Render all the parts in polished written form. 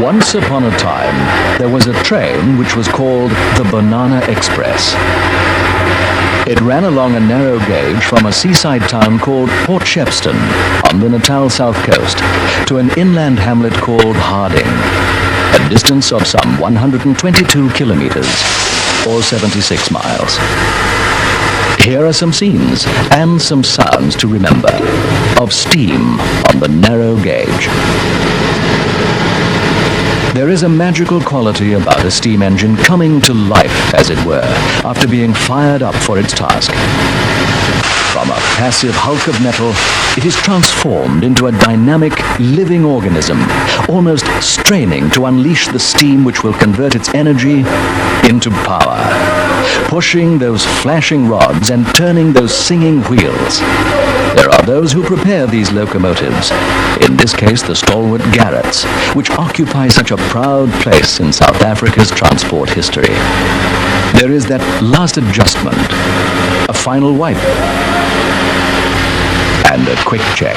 Once upon a time, there was a train which was called the Banana Express. It ran along a narrow gauge from a seaside town called Port Shepstone on the Natal south coast to an inland hamlet called Harding, a distance of some 122 kilometers, or 76 miles. Here are some scenes and some sounds to remember of steam on the narrow gauge. There is a magical quality about a steam engine coming to life, as it were, after being fired up for its task. From a passive hulk of metal, it is transformed into a dynamic, living organism, almost straining to unleash the steam which will convert its energy into power, pushing those flashing rods and turning those singing wheels. There are those who prepare these locomotives, in this case the stalwart Garretts, which occupy such a proud place in South Africa's transport history. There is that last adjustment, a final wipe, and a quick check.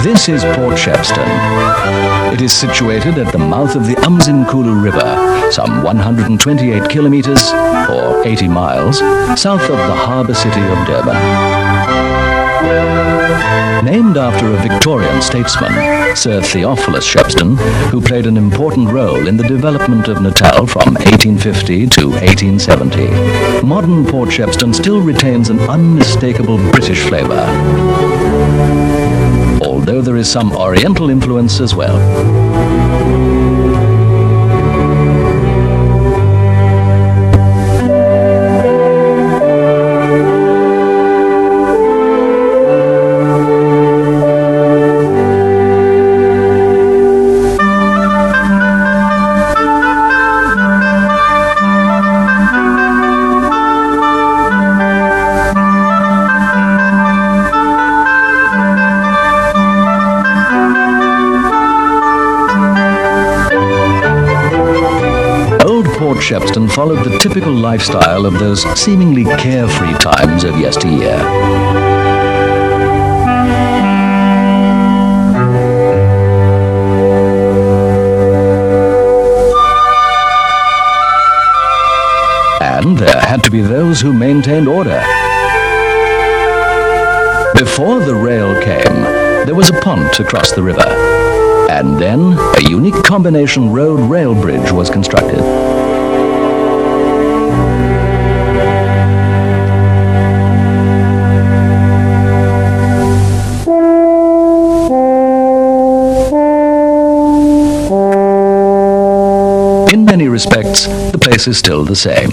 This is Port Shepstone. It is situated at the mouth of the Umzinkulu River, some 128 kilometers, or 80 miles, south of the harbour city of Durban. Named after a Victorian statesman, Sir Theophilus Shepstone, who played an important role in the development of Natal from 1850 to 1870, modern Port Shepstone still retains an unmistakable British flavour, although there is some Oriental influence as well. Shepstone followed the typical lifestyle of those seemingly carefree times of yesteryear. And there had to be those who maintained order. Before the rail came, there was a pont across the river. And then a unique combination road-rail bridge was constructed. In many respects, the place is still the same.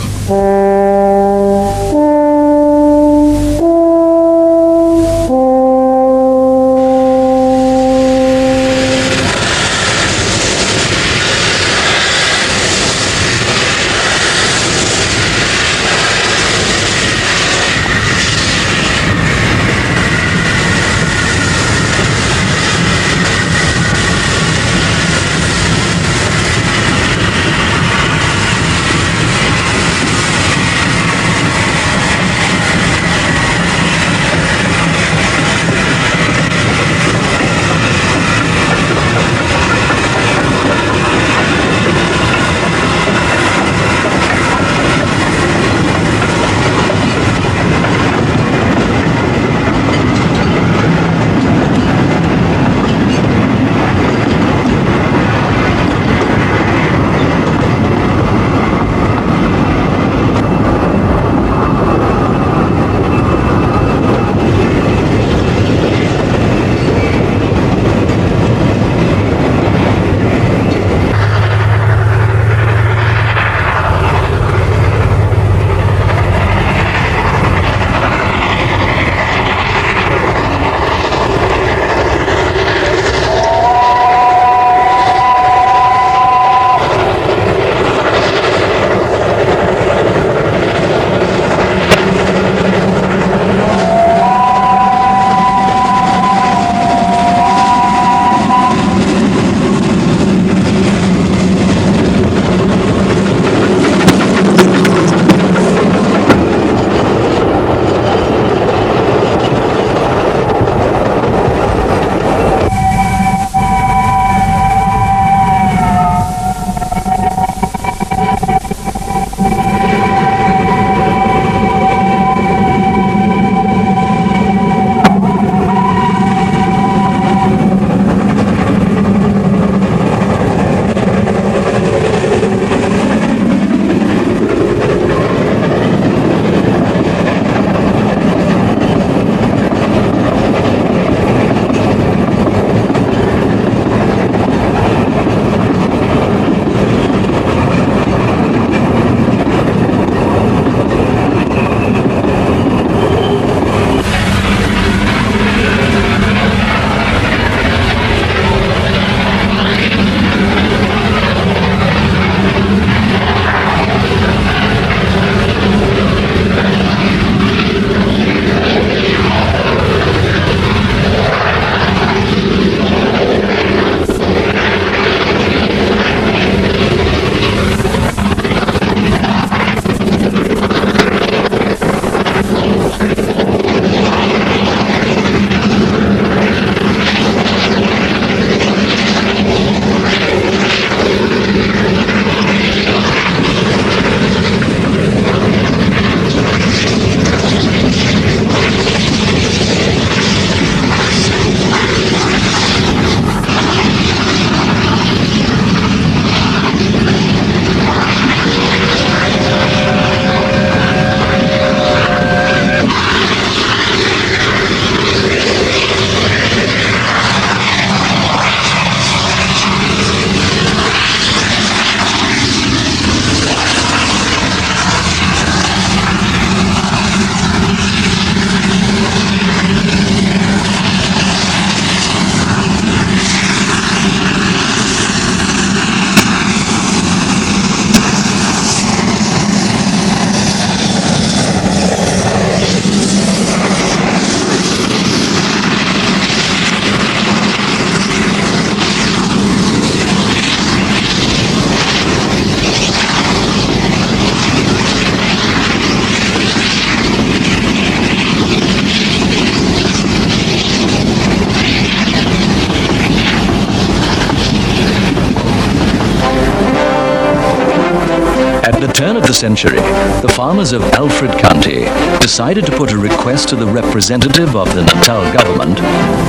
the century, the farmers of Alfred County decided to put a request to the representative of the Natal government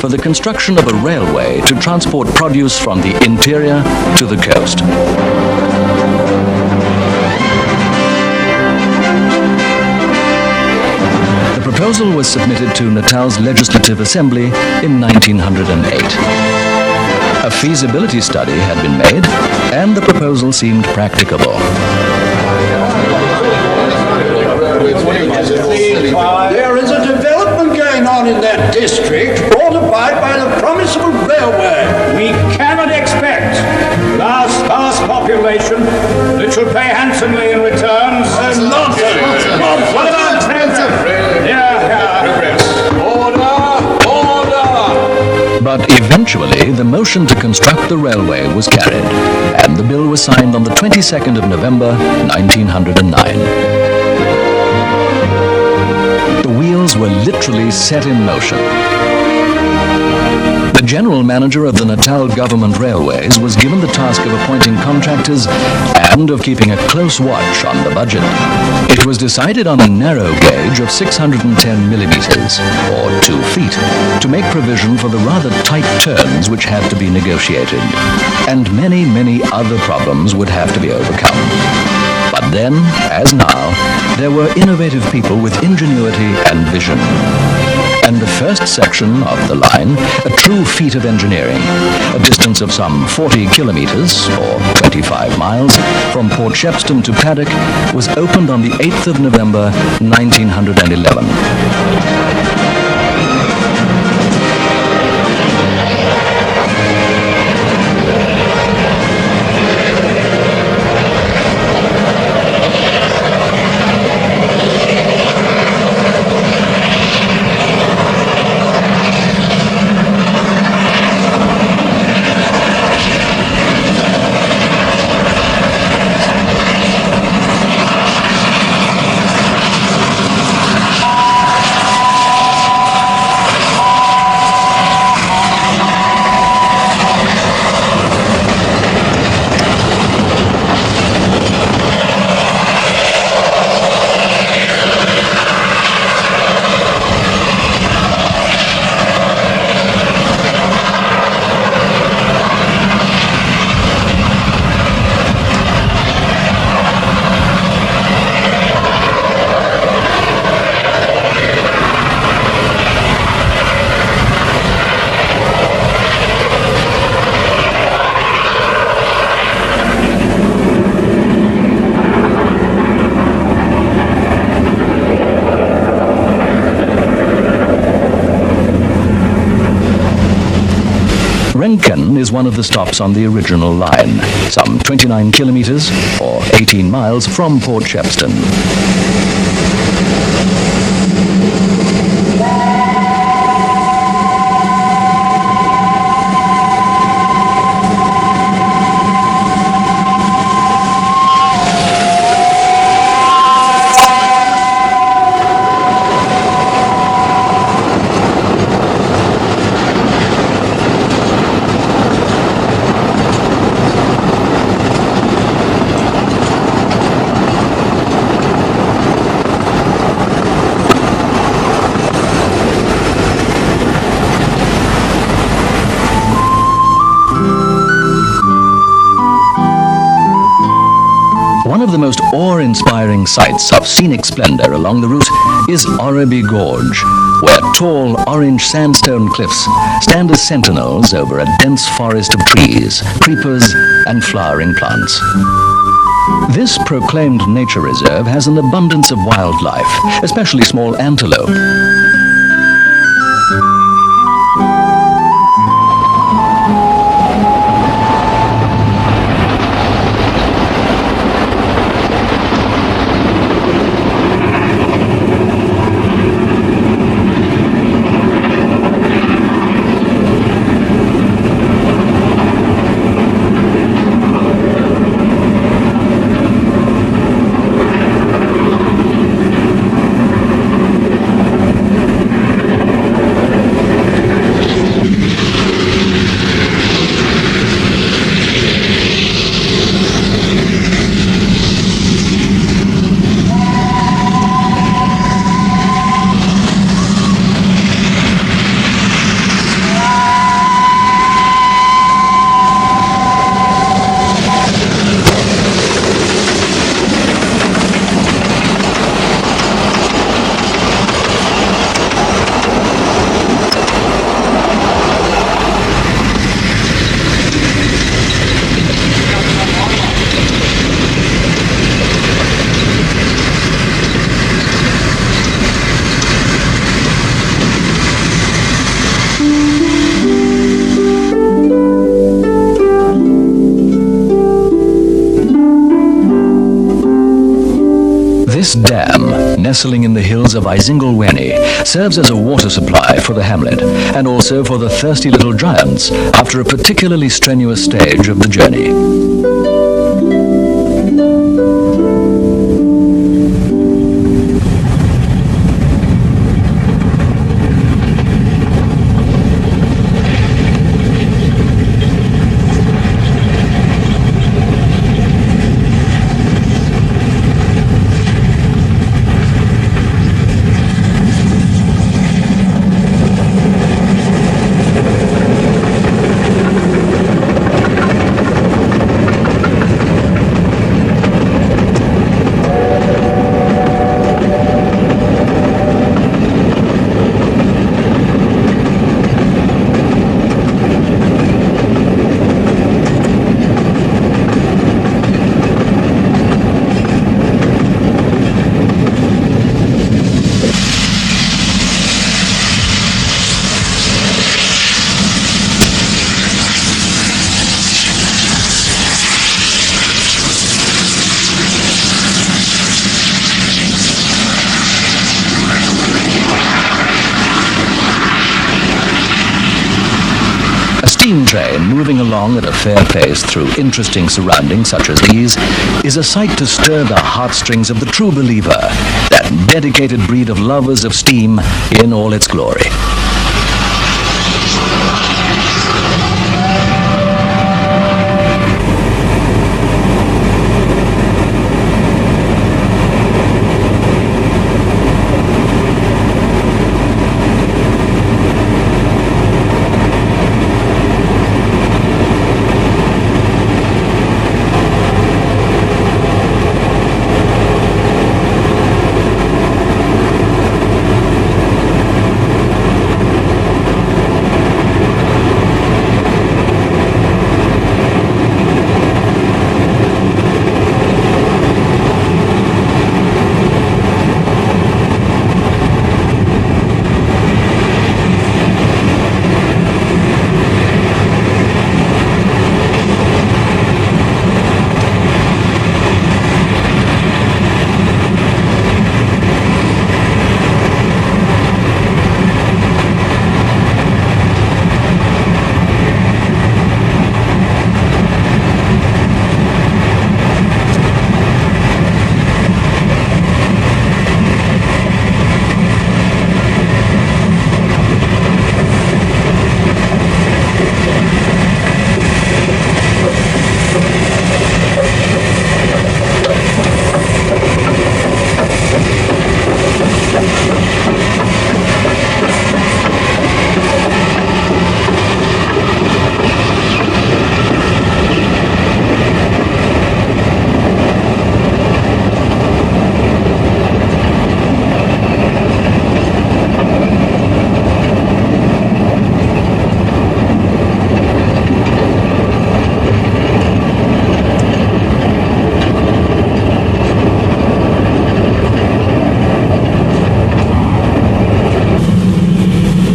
for the construction of a railway to transport produce from the interior to the coast. The proposal was submitted to Natal's Legislative Assembly in 1908. A feasibility study had been made, and the proposal seemed practicable. There is a development going on in that district brought about by the promise of a railway. We cannot expect our sparse population that should pay handsomely in return. Nonsense! What about But eventually, the motion to construct the railway was carried, and the bill was signed on the 22nd of November, 1909. The wheels were literally set in motion. The general manager of the Natal Government Railways was given the task of appointing contractors and of keeping a close watch on the budget. It was decided on a narrow gauge of 610 millimeters, or 2 feet, to make provision for the rather tight turns which had to be negotiated. And many, many other problems would have to be overcome. But then, as now, there were innovative people with ingenuity and vision. And the first section of the line, a true feat of engineering, a distance of some 40 kilometers, or 25 miles, from Port Shepston to Paddock, was opened on the 8th of November, 1911. Renken is one of the stops on the original line, some 29 kilometers, or 18 miles from Port Shepston. One of the most awe-inspiring sights of scenic splendor along the route is Oraby Gorge, where tall orange sandstone cliffs stand as sentinels over a dense forest of trees, creepers, and flowering plants. This proclaimed nature reserve has an abundance of wildlife, especially small antelope. This dam, nestling in the hills of Isingelweni, serves as a water supply for the hamlet and also for the thirsty little giants after a particularly strenuous stage of the journey. A steam train moving along at a fair pace through interesting surroundings such as these is a sight to stir the heartstrings of the true believer, that dedicated breed of lovers of steam in all its glory.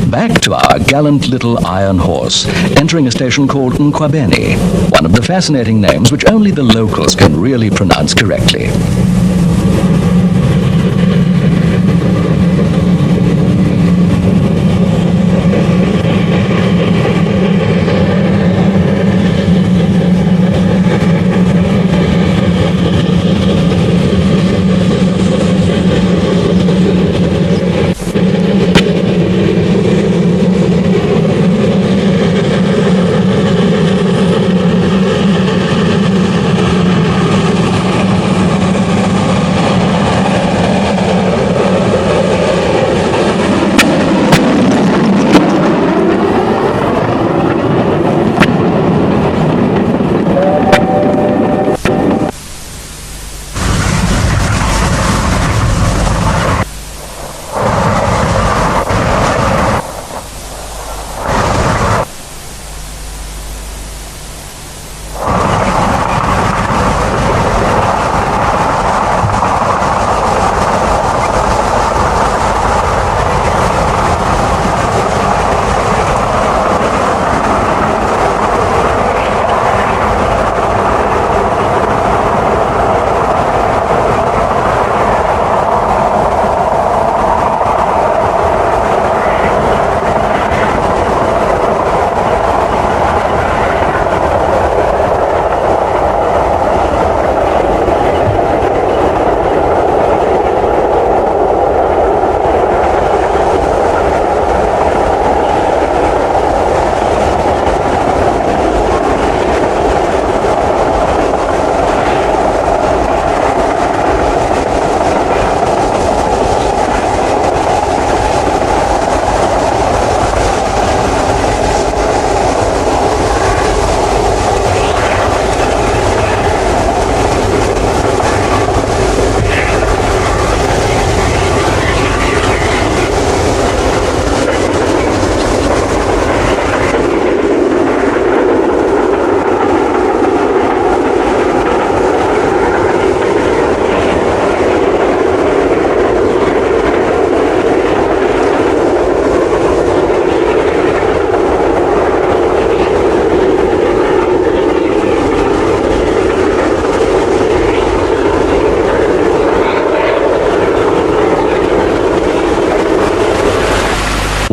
Back to our gallant little iron horse, entering a station called Nkwabeni, one of the fascinating names which only the locals can really pronounce correctly.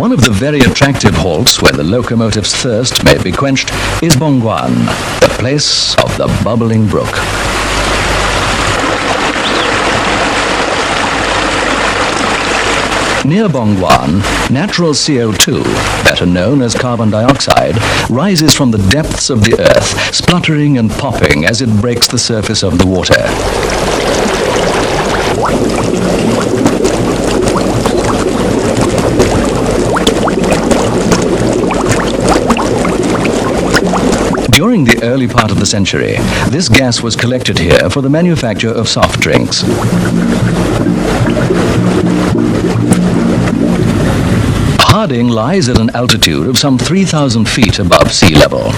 One of the very attractive halts where the locomotive's thirst may be quenched is Bongwan, the place of the bubbling brook. Near Bongwan, natural CO2, better known as carbon dioxide, rises from the depths of the earth, spluttering and popping as it breaks the surface of the water. During the early part of the century, this gas was collected here for the manufacture of soft drinks. Harding lies at an altitude of some 3,000 feet above sea level.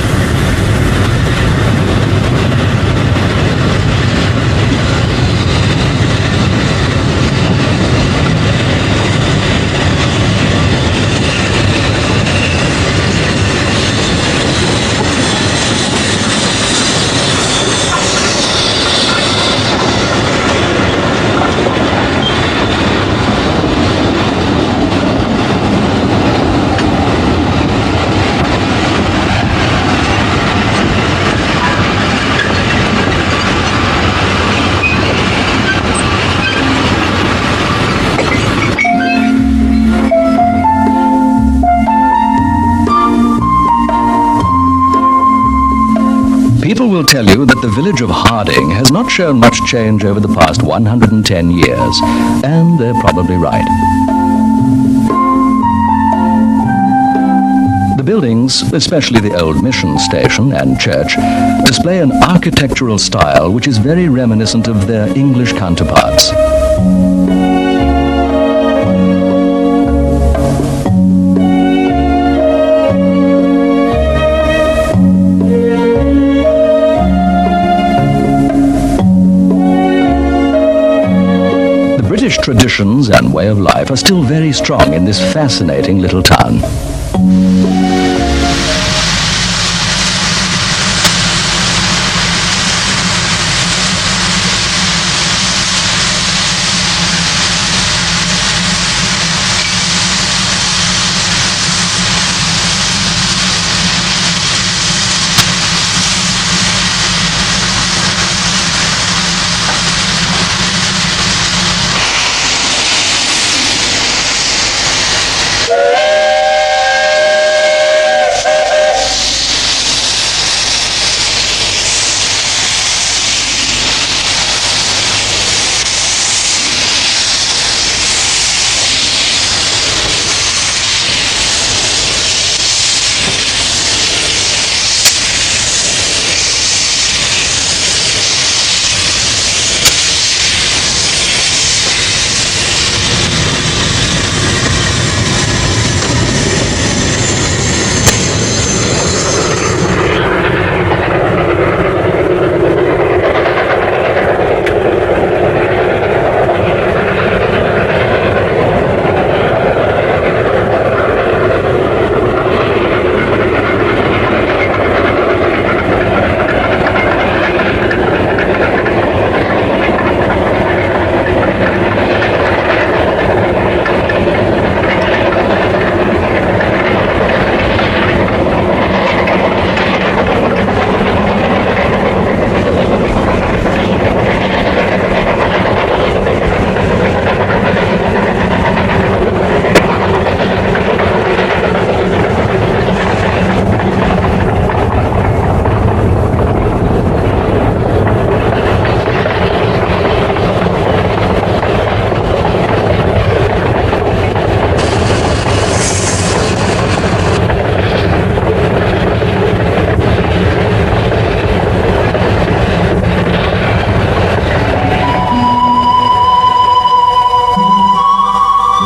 People will tell you that the village of Harding has not shown much change over the past 110 years, and they're probably right. The buildings, especially the old mission station and church, display an architectural style which is very reminiscent of their English counterparts. British traditions and way of life are still very strong in this fascinating little town.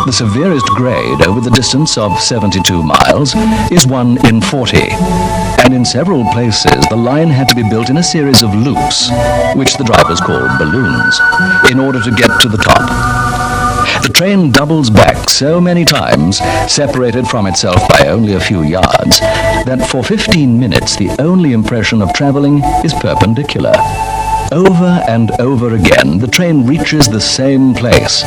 The severest grade over the distance of 72 miles is 1 in 40. And in several places, the line had to be built in a series of loops, which the drivers called balloons, in order to get to the top. The train doubles back so many times, separated from itself by only a few yards, that for 15 minutes the only impression of traveling is perpendicular. Over and over again, the train reaches the same place.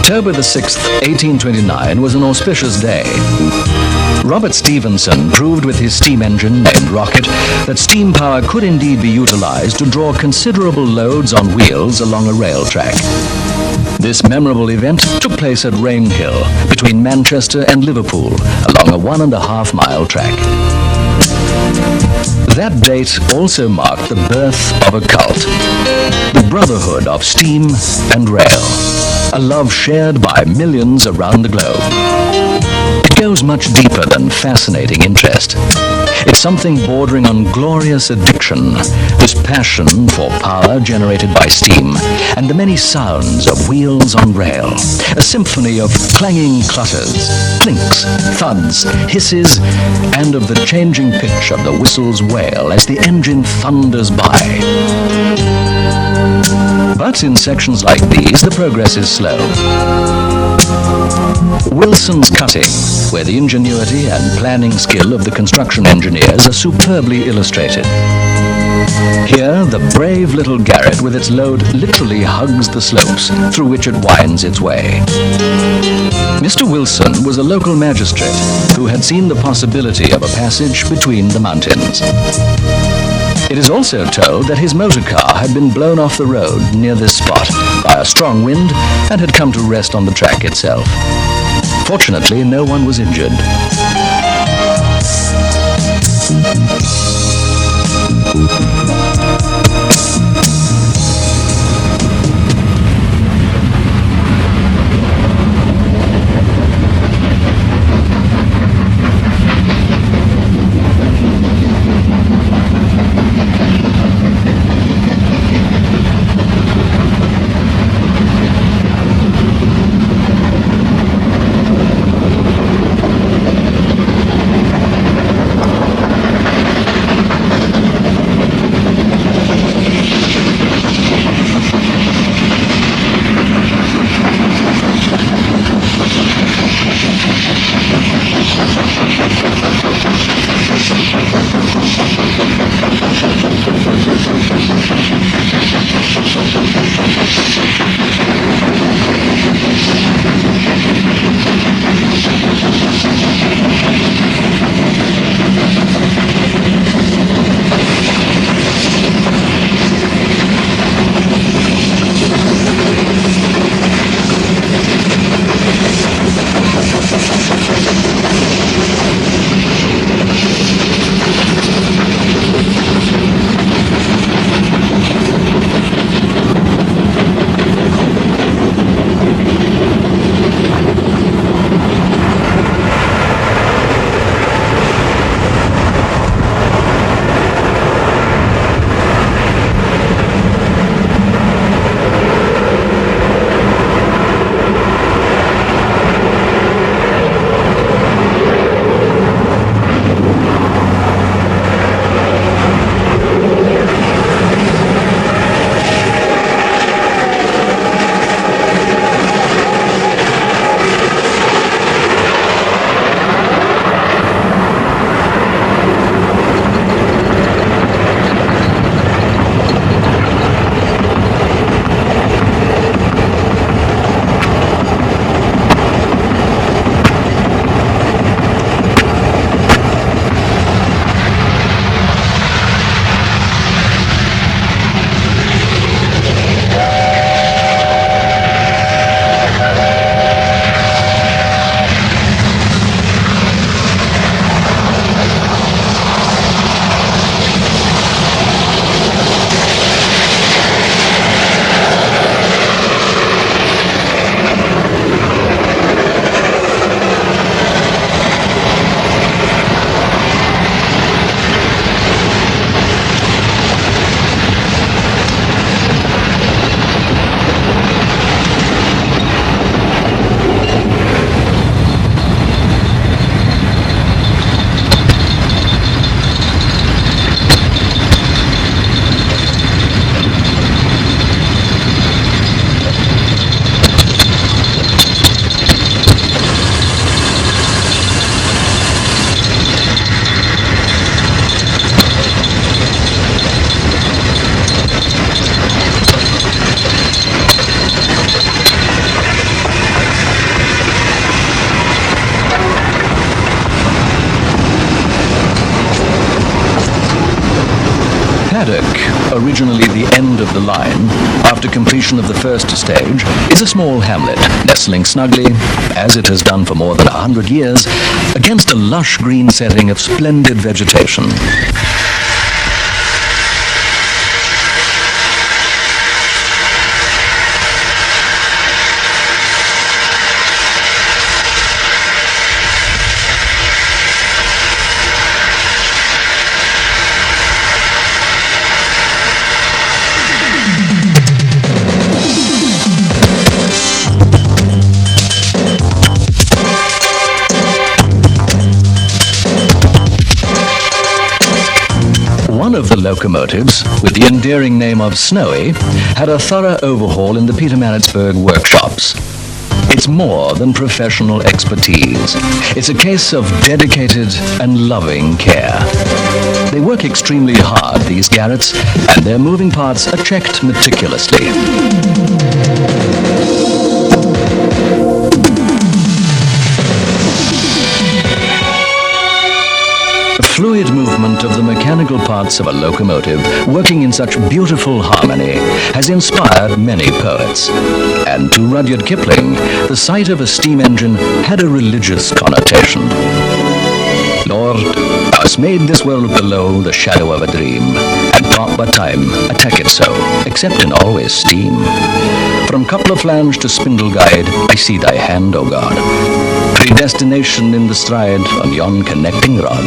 October the 6th, 1829 was an auspicious day. Robert Stephenson proved with his steam engine named Rocket that steam power could indeed be utilized to draw considerable loads on wheels along a rail track. This memorable event took place at Rainhill, between Manchester and Liverpool, along a 1.5-mile track. That date also marked the birth of a cult, the brotherhood of steam and rail, a love shared by millions around the globe. It goes much deeper than fascinating interest. It's something bordering on glorious addiction, this passion for power generated by steam, and the many sounds of wheels on rail, a symphony of clanging clutters, clinks, thuds, hisses, and of the changing pitch of the whistle's wail as the engine thunders by. But in sections like these, the progress is slow. Wilson's cutting, where the ingenuity and planning skill of the construction engineers are superbly illustrated. Here, the brave little garret with its load literally hugs the slopes through which it winds its way. Mr. Wilson was a local magistrate who had seen the possibility of a passage between the mountains. It is also told that his motor car had been blown off the road near this spot by a strong wind and had come to rest on the track itself. Fortunately, no one was injured. originally the end of the line, after completion of the first stage, is a small hamlet, nestling snugly, as it has done for more than 100 years, against a lush green setting of splendid vegetation. One of the locomotives, with the endearing name of Snowy, had a thorough overhaul in the Petermaritzburg workshops. It's more than professional expertise. It's a case of dedicated and loving care. They work extremely hard, these Garretts, and their moving parts are checked meticulously. The fluid movement of the mechanical parts of a locomotive, working in such beautiful harmony, has inspired many poets. And to Rudyard Kipling, the sight of a steam engine had a religious connotation. Lord, thou hast made this world below the shadow of a dream, and taught by time attack it so, except in always steam. From coupler flange to spindle guide, I see thy hand, O God. Predestination in the stride on yon connecting rod.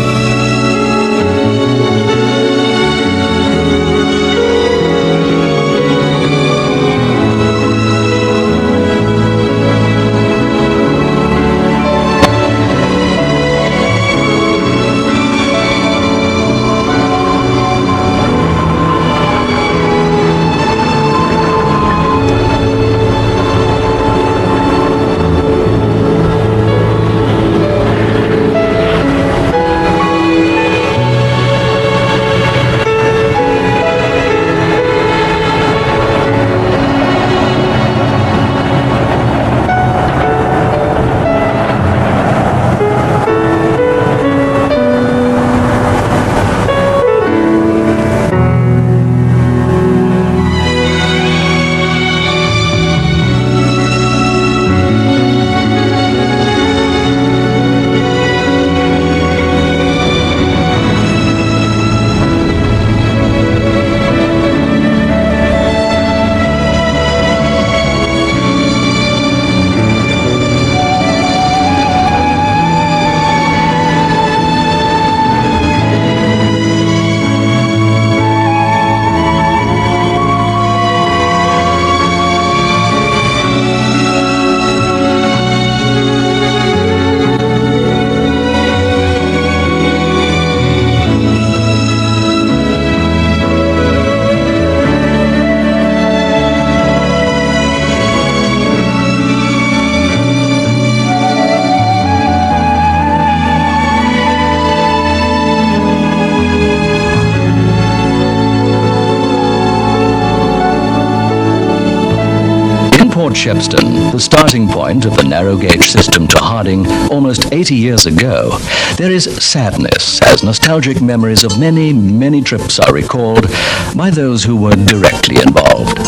Port Shepstone, the starting point of the narrow gauge system to Harding almost 80 years ago, there is sadness as nostalgic memories of many, many trips are recalled by those who were directly involved.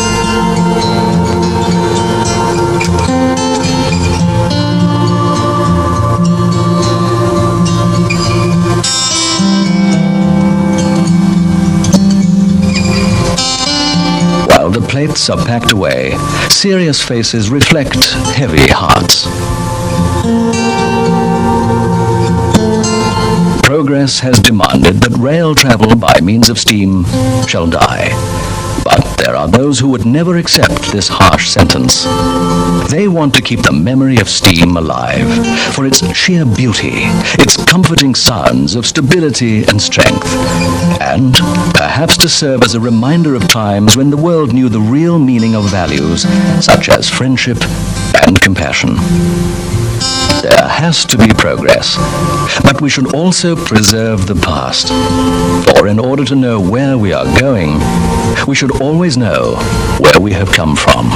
The plates are packed away. Serious faces reflect heavy hearts. Progress has demanded that rail travel by means of steam shall die. But there are those who would never accept this harsh sentence. They want to keep the memory of steam alive for its sheer beauty, its comforting sounds of stability and strength, and perhaps to serve as a reminder of times when the world knew the real meaning of values such as friendship and compassion. There has to be progress, but we should also preserve the past. For in order to know where we are going, we should always know where we have come from.